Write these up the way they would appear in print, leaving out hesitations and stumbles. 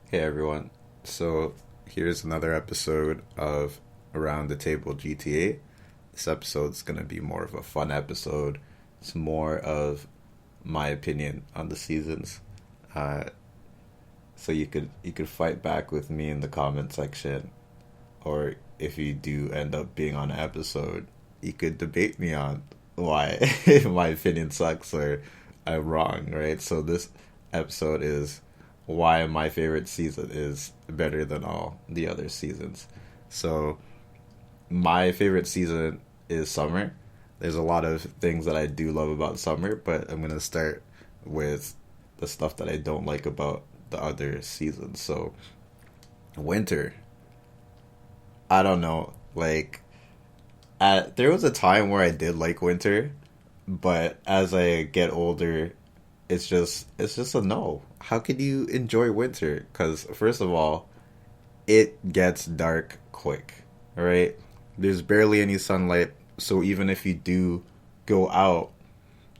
Hey everyone. So here's another episode of Around the Table GTA. This episode's gonna be more of a fun episode. It's more of my opinion on the seasons. Uh, so you could fight back with me in the comment section, or if you do end up being on an episode, you could debate me on why my opinion sucks or I'm wrong, right? So this episode is why my favorite season is better than all the other seasons. So my favorite season is summer. There's a lot of things that I do love about summer, but I'm gonna start with the stuff that I don't like about the other seasons. So winter, I don't know. There was a time where I did like winter, but as I get older, it's just a no. How can you enjoy winter? Because first of all, it gets dark quick. All right, there's barely any sunlight, so even if you do go out,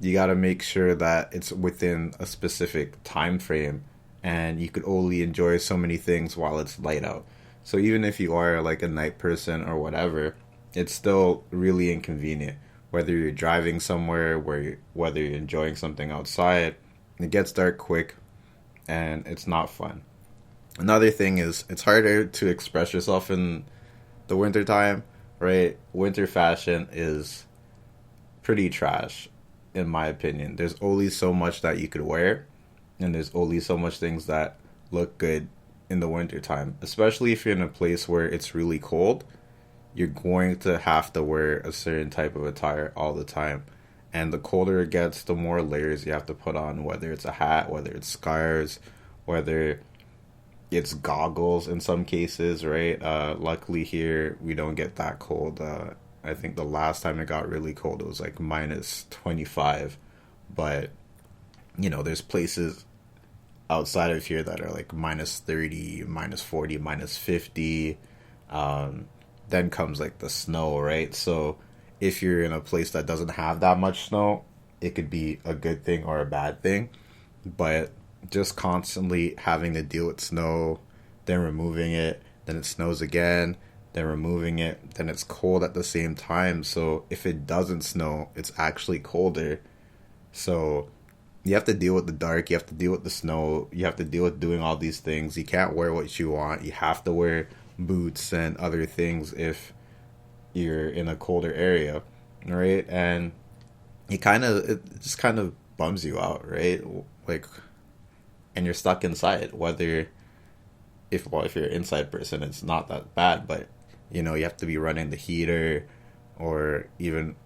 you got to make sure that it's within a specific time frame, and you could only enjoy so many things while it's light out. So even if you are like a night person or whatever, it's still really inconvenient. Whether you're driving somewhere, whether you're enjoying something outside, it gets dark quick, and it's not fun. Another thing is it's harder to express yourself in the winter time, right? Winter fashion is pretty trash, in my opinion. There's only so much that you could wear, and there's only so much things that look good in the winter time, especially if you're in a place where it's really cold. You're going to have to wear a certain type of attire all the time. And the colder it gets, the more layers you have to put on, whether it's a hat, whether it's scarves, whether it's goggles in some cases, right? Luckily here, we don't get that cold. I think the last time it got really cold, it was like minus 25. But, there's places outside of here that are like minus 30, minus 40, minus 50. Um, then comes like the snow, right? So if you're in a place that doesn't have that much snow, it could be a good thing or a bad thing. But just constantly having to deal with snow, then removing it, then it snows again, then removing it, then it's cold at the same time. So if it doesn't snow, it's actually colder. So you have to deal with the dark, you have to deal with the snow, you have to deal with doing all these things. You can't wear what you want. You have to wear boots and other things if you're in a colder area, right? And it just kind of bums you out, right? Like, and you're stuck inside. Whether if you're an inside person, it's not that bad, but you have to be running the heater, or even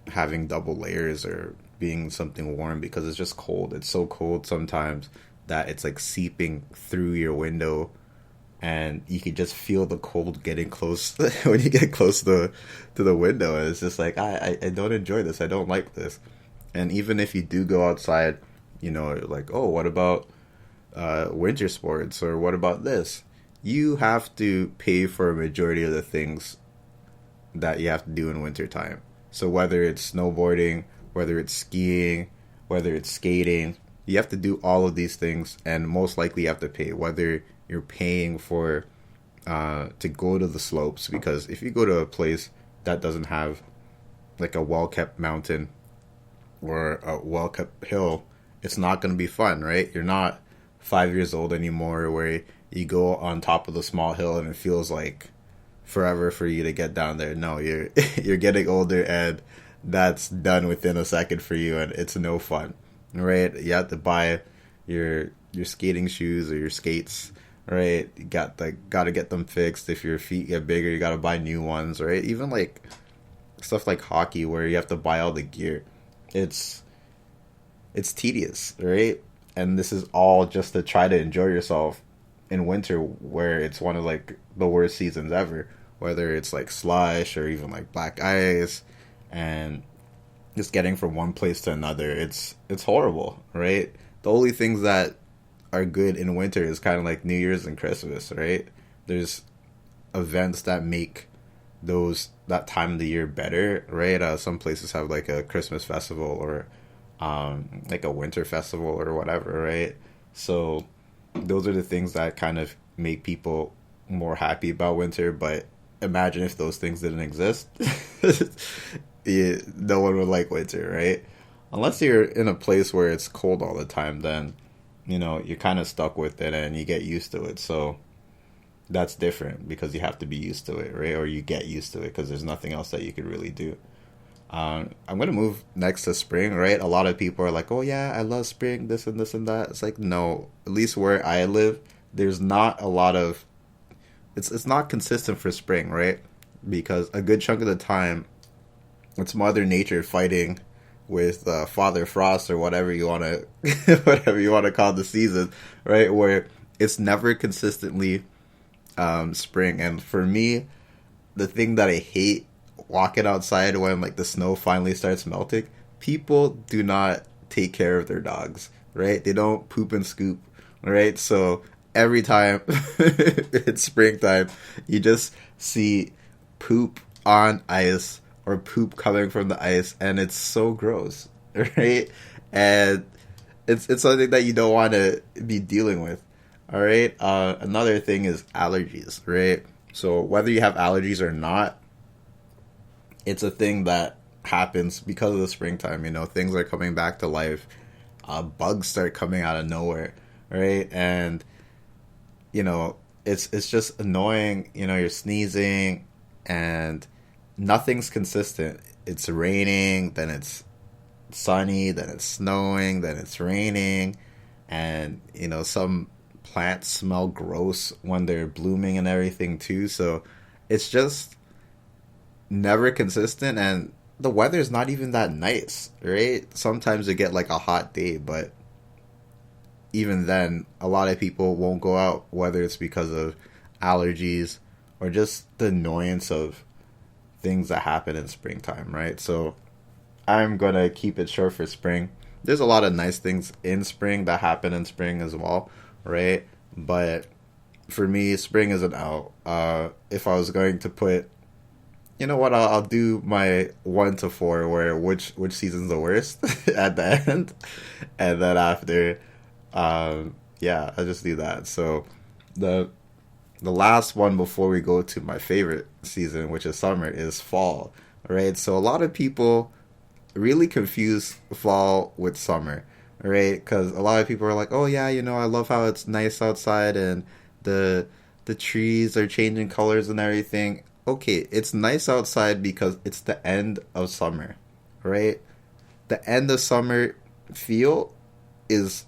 having double layers, or being something warm because it's just cold. It's so cold sometimes that it's like seeping through your window, and you could just feel the cold getting close when you get close to the window. And it's just like I don't enjoy this. I don't like this. And even if you do go outside, like, oh, what about winter sports, or what about this? You have to pay for a majority of the things that you have to do in wintertime. So whether it's snowboarding, whether it's skiing, whether it's skating, you have to do all of these things, and most likely you have to pay. Whether you're paying for to go to the slopes, because if you go to a place that doesn't have like a well kept mountain or a well kept hill, it's not going to be fun, right? You're not 5 years old anymore, where you go on top of the small hill and it feels like forever for you to get down there. No, you're you're getting older, and that's done within a second for you, and it's no fun, right? You have to buy your skating shoes or your skates, right? You got to get them fixed. If your feet get bigger, you got to buy new ones, right? Even like stuff like hockey, where you have to buy all the gear. It's it's tedious, right? And this is all just to try to enjoy yourself in winter, where it's one of like the worst seasons ever. Whether it's like slush or even like black ice, and just getting from one place to another, it's horrible, right? The only things that are good in winter is kind of like New Year's and Christmas, right? There's events that make those that time of the year better, right? Some places have like a Christmas festival, or like a winter festival or whatever, right? So those are the things that kind of make people more happy about winter. But imagine if those things didn't exist. Yeah, no one would like winter, right? Unless you're in a place where it's cold all the time, then you're kind of stuck with it and you get used to it. So that's different because you have to be used to it, right? Or you get used to it because there's nothing else that you could really do. I'm gonna move next to spring, right? A lot of people are like, "Oh yeah, I love spring, this and this and that." It's like, no, at least where I live, there's not a lot of. It's not consistent for spring, right? Because a good chunk of the time, it's Mother Nature fighting with Father Frost or whatever you want to, whatever you want to call the season, right? Where it's never consistently spring, and for me, the thing that I hate walking outside when like the snow finally starts melting, people do not take care of their dogs, right? They don't poop and scoop, right? So every time it's springtime, you just see poop on ice or poop coming from the ice, and it's so gross, right? And it's something that you don't want to be dealing with. All right. Another thing is allergies, right? So whether you have allergies or not, it's a thing that happens because of the springtime. Things are coming back to life. Bugs start coming out of nowhere, right? And it's just annoying. You're sneezing, and nothing's consistent. It's raining, then it's sunny, then it's snowing, then it's raining, and some plants smell gross when they're blooming and everything too. So it's just never consistent, and the weather's not even that nice, right? Sometimes you get like a hot day, but even then a lot of people won't go out, whether it's because of allergies or just the annoyance of things that happen in springtime, right? So I'm gonna keep it short for spring. There's a lot of nice things in spring that happen in spring as well, right? But for me, spring isn't out. If I was going to put, you know what, I'll do my 1 to 4, where which season's the worst at the end, and then after, yeah, I'll just do that. So the last one before we go to my favorite season, which is summer, is fall, right? So a lot of people really confuse fall with summer, right? Because a lot of people are like, "Oh yeah, I love how it's nice outside and the trees are changing colors and everything." Okay, it's nice outside because it's the end of summer, right? The end of summer feel is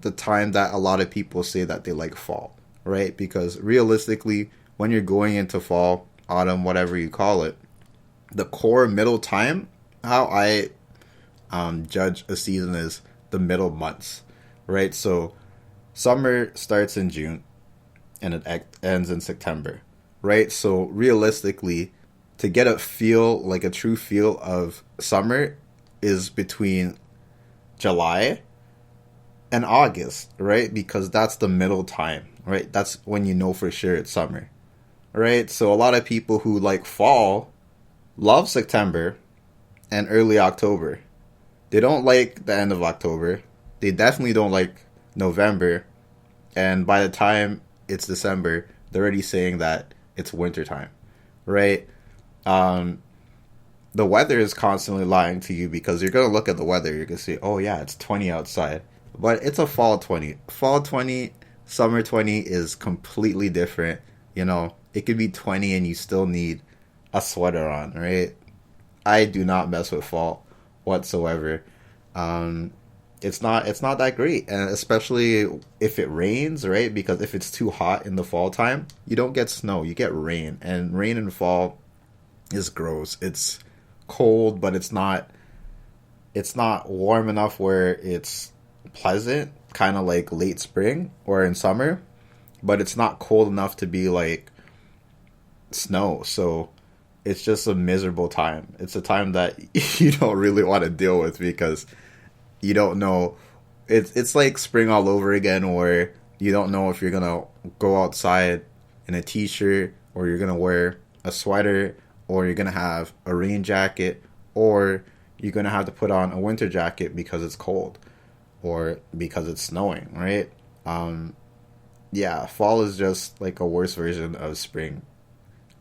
the time that a lot of people say that they like fall, right? Because realistically, when you're going into fall, autumn, whatever you call it, the core middle time, how I judge a season is the middle months, right? So summer starts in June and it ends in September, right? So realistically, to get a feel, like a true feel of summer, is between July and August, right? Because that's the middle time, right? That's when you know for sure it's summer, right? So a lot of people who like fall love September and early October. They don't like the end of October. They definitely don't like November. And by the time it's December, they're already saying that it's wintertime, right? The weather is constantly lying to you because you're going to look at the weather. You're going to say, oh yeah, it's 20 outside. But it's a fall 20. Fall 20, summer 20 is completely different. It could be 20 and you still need a sweater on, right? I do not mess with fall whatsoever. It's not that great, and especially if it rains, right? Because if it's too hot in the fall time, you don't get snow, you get rain, and rain in fall is gross. It's cold, but it's not warm enough where it's pleasant, kind of like late spring or in summer, but it's not cold enough to be like snow. So it's just a miserable time. It's a time that you don't really want to deal with because you don't know. It's like spring all over again, where you don't know if you're gonna go outside in a t-shirt, or you're gonna wear a sweater, or you're gonna have a rain jacket, or you're gonna have to put on a winter jacket because it's cold or because it's snowing, right? Yeah, fall is just like a worse version of spring,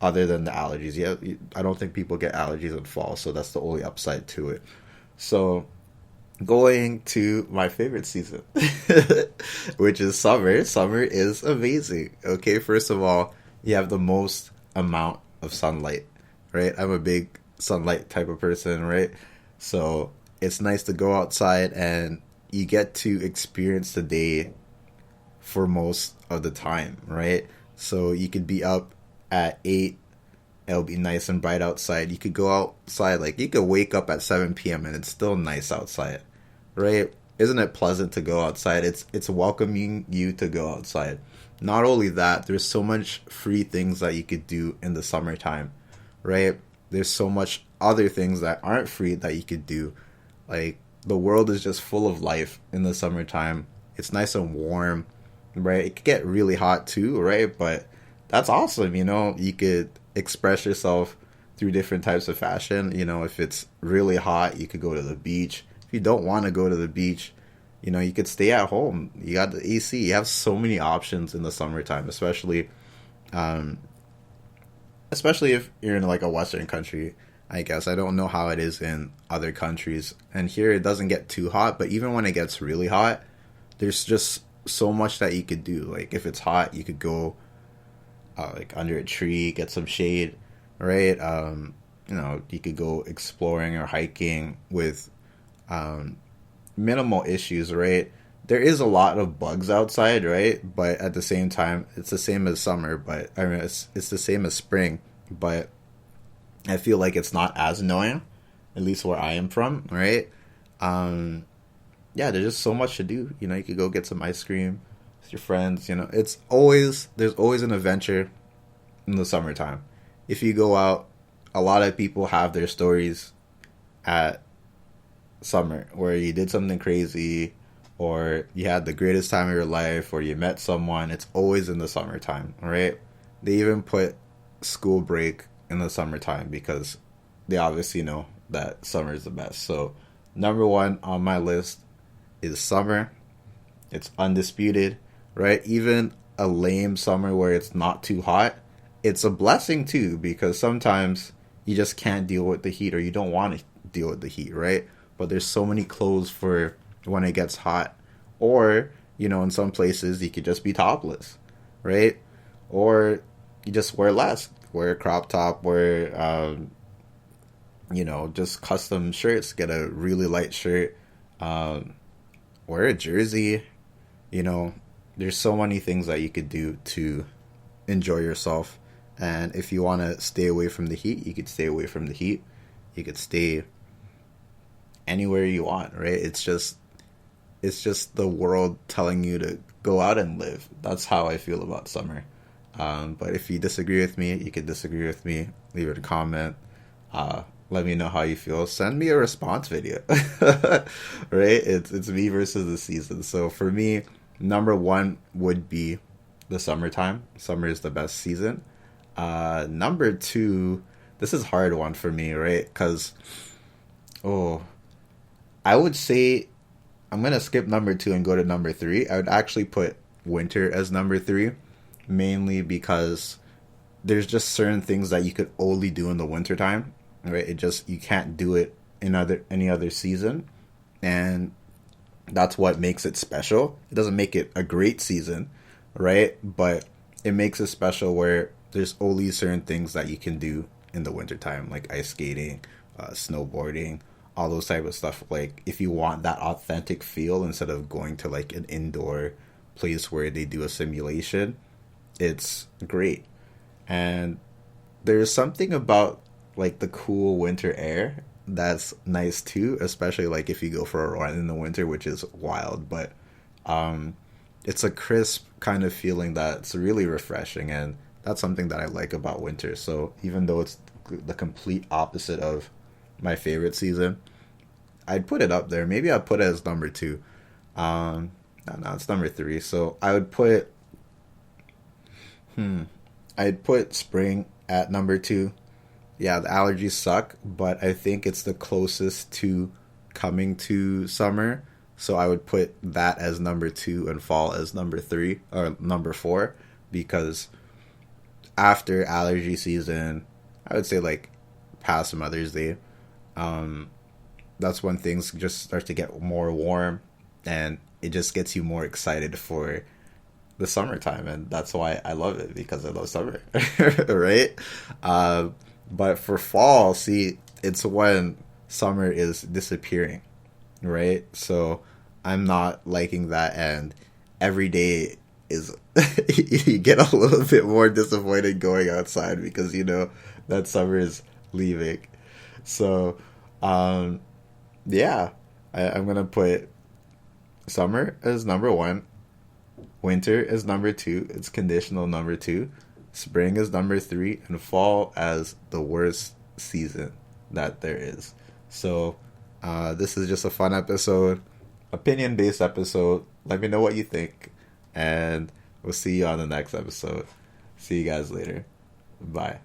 other than the allergies. Yeah, I don't think people get allergies in fall, so that's the only upside to it. So going to my favorite season, which is summer. Summer is amazing. Okay, first of all, you have the most amount of sunlight, right? I'm a big sunlight type of person, right? So it's nice to go outside and you get to experience the day for most of the time, right? So you could be up at 8, it'll be nice and bright outside. You could go outside, like you could wake up at 7 p.m. and it's still nice outside, right? Isn't it pleasant to go outside? It's welcoming you to go outside. Not only that, there's so much free things that you could do in the summertime, right? There's so much other things that aren't free that you could do. Like the world is just full of life in the summertime. It's nice and warm, right? It could get really hot too, right? But that's awesome, you know. You could express yourself through different types of fashion. You know, if it's really hot, you could go to the beach. If you don't want to go to the beach, you know, you could stay at home. You got the AC. You have so many options in the summertime, um, especially if you're in like a Western country. I guess I don't know how it is in other countries. And here it doesn't get too hot, but even when it gets really hot, there's just so much that you could do. Like if it's hot, you could go like under a tree, get some shade, right? You know, you could go exploring or hiking with um, minimal issues, right? There is a lot of bugs outside, right? But at the same time, it's the same as summer, but I mean, it's the same as spring, but I feel like it's not as annoying, at least where I am from, right? Um, yeah, there's just so much to do. You know, you could go get some ice cream with your friends. You know, there's always an adventure in the summertime. If you go out, a lot of people have their stories at summer where you did something crazy or you had the greatest time of your life or you met someone. It's always in the summertime, right? They even put school break in the summertime because they obviously know that summer is the best. So, number one on my list is summer. It's undisputed, right? Even a lame summer where it's not too hot, it's a blessing too because sometimes you just can't deal with the heat or you don't want to deal with the heat, right? But there's so many clothes for when it gets hot. Or, you know, in some places you could just be topless, right? Or you just wear less. Wear a crop top, wear, you know, just custom shirts. Get a really light shirt. Um, Wear a jersey. You know, there's so many things that you could do to enjoy yourself. And if you want to stay away from the heat, you could stay away from the heat. You could stay anywhere you want, right? It's just the world telling you to go out and live. That's how I feel about summer. But if you disagree with me, you can disagree with me. Leave it a comment. Let me know how you feel. Send me a response video. Right? It's me versus the season. So for me, number one would be the summertime. Summer is the best season. Number two, this is a hard one for me, right? Because, oh, I would say I'm gonna skip number two and go to number three. I would actually put winter as number three, mainly because there's just certain things that you could only do in the wintertime, right? You can't do it in any other season, and that's what makes it special. It doesn't make it a great season, right? But it makes it special where there's only certain things that you can do in the wintertime, like ice skating, snowboarding, all those type of stuff. Like if you want that authentic feel instead of going to like an indoor place where they do a simulation, it's great. And there's something about like the cool winter air that's nice too, especially like if you go for a run in the winter, which is wild, but um it's a crisp kind of feeling that's really refreshing, and that's something that I like about winter. So even though it's the complete opposite of my favorite season, I'd put it up there. Maybe I'd put it as number two. No, it's number three. So I'd put spring at number two. Yeah, the allergies suck, but I think it's the closest to coming to summer. So I would put that as number 2 and fall as number 3 or number 4, because after allergy season, I would say like past Mother's Day, um, that's when things just start to get more warm, and it just gets you more excited for the summertime, and that's why I love it, because I love summer, right? Uh, but for fall, see, it's when summer is disappearing, right? So I'm not liking that, and every day is you get a little bit more disappointed going outside because you know that summer is leaving. So, um, yeah, I'm gonna put summer as number 1, winter is number 2. It's conditional number 2. Spring is number 3, and fall as the worst season that there is. So, this is just a fun episode, opinion based episode. Let me know what you think, and we'll see you on the next episode. See you guys later. Bye.